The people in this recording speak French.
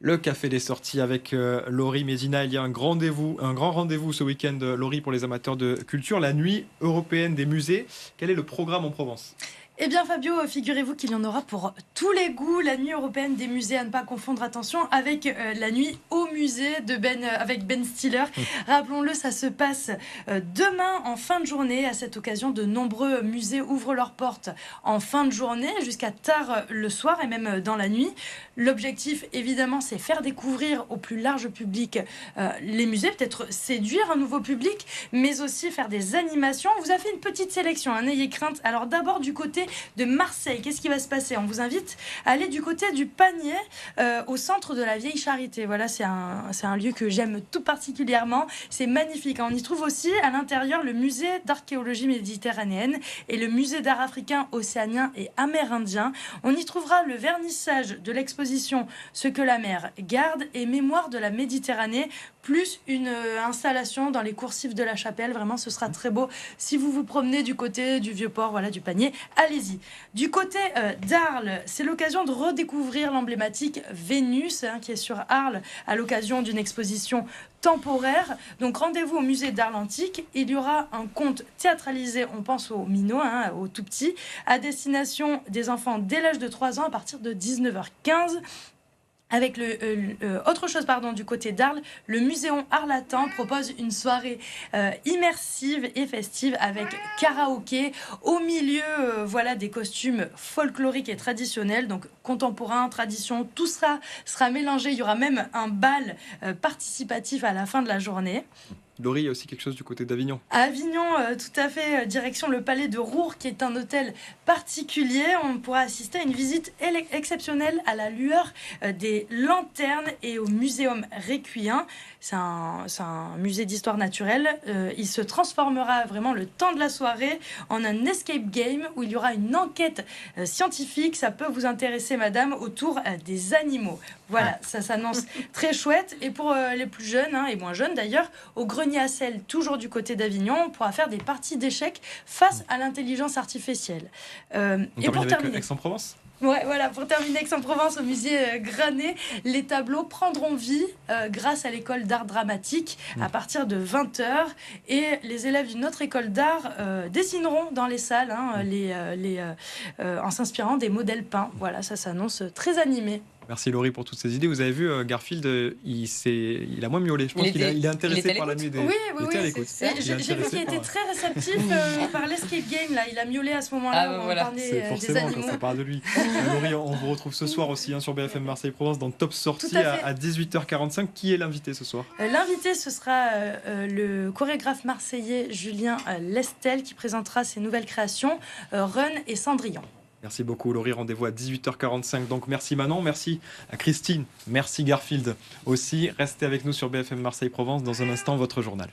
Le café des sorties avec Laurie Médina. Il y a un grand rendez-vous ce week-end, Laurie, pour les amateurs de culture, la nuit européenne des musées. Quel est le programme en Provence? Eh bien Fabio, figurez-vous qu'il y en aura pour tous les goûts. La nuit européenne des musées, à ne pas confondre, attention, avec la nuit au musée avec Ben Stiller. Rappelons-le, ça se passe demain en fin de journée. À cette occasion, de nombreux musées ouvrent leurs portes en fin de journée jusqu'à tard le soir et même dans la nuit. L'objectif, évidemment, c'est faire découvrir au plus large public les musées, peut-être séduire un nouveau public, mais aussi faire des animations. On vous a fait une petite sélection, hein, n'ayez crainte. Alors d'abord du côté de Marseille, qu'est-ce qui va se passer? On vous invite à aller du côté du Panier, au centre de la Vieille Charité. Voilà, c'est un lieu que j'aime tout particulièrement. C'est magnifique. On y trouve aussi à l'intérieur le musée d'archéologie méditerranéenne et le musée d'art africain, océanien et amérindien. On y trouvera le vernissage de l'exposition Ce que la mer garde et Mémoire de la Méditerranée, plus une installation dans les coursives de la Chapelle. Vraiment, ce sera très beau. Si vous vous promenez du côté du Vieux-Port, voilà, du Panier, allez-y. Du côté d'Arles, c'est l'occasion de redécouvrir l'emblématique Vénus, hein, qui est sur Arles à l'occasion d'une exposition temporaire. Donc rendez-vous au musée d'Arles Antique. Il y aura un conte théâtralisé, on pense aux minots, hein, aux tout petits, à destination des enfants dès l'âge de 3 ans à partir de 19h15. Avec autre chose, pardon, du côté d'Arles, le Muséon Arlatan propose une soirée immersive et festive avec karaoké au milieu, voilà, des costumes folkloriques et traditionnels, donc contemporains, tradition, tout sera mélangé. Il y aura même un bal participatif à la fin de la journée. Laurie, il y a aussi quelque chose du côté d'Avignon. À Avignon, tout à fait, direction le Palais de Roure, qui est un hôtel particulier. On pourra assister à une visite exceptionnelle à la lueur des lanternes et au Muséum Requien. C'est un musée d'histoire naturelle. Il se transformera vraiment le temps de la soirée en un escape game où il y aura une enquête scientifique. Ça peut vous intéresser, madame, autour des animaux. Voilà, ça s'annonce très chouette. Et pour les plus jeunes, hein, et moins jeunes d'ailleurs, au Grenier à sel, toujours du côté d'Avignon, on pourra faire des parties d'échecs face à l'intelligence artificielle. Et pour terminer, Aix-en-Provence. ouais, voilà, pour terminer, Aix-en-Provence, au musée Granet, les tableaux prendront vie grâce à l'école d'art dramatique à partir de 20h. Et les élèves d'une autre école d'art dessineront dans les salles, hein, en s'inspirant des modèles peints. Voilà, ça s'annonce très animé. Merci Laurie pour toutes ces idées. Vous avez vu, Garfield, il a moins miaulé. Je pense qu'il est intéressé par la nuit des... Oui, Il était à l'écoute. j'ai vu qu'il était très réceptif par l'escape game. Là. Il a miaulé à ce moment-là où on parlait C'est des forcément animaux. quand ça parle de lui. Laurie, on vous retrouve ce soir aussi, hein, sur BFM Marseille-Provence dans Top Sortie Tout à fait. à 18h45. Qui est l'invité ce soir? L'invité, ce sera le chorégraphe marseillais Julien Lestel qui présentera ses nouvelles créations, Run et Cendrillon. Merci beaucoup Laurie, rendez-vous à 18h45. Donc merci Manon, merci à Christine, merci Garfield aussi. Restez avec nous sur BFM Marseille-Provence dans un instant, votre journal.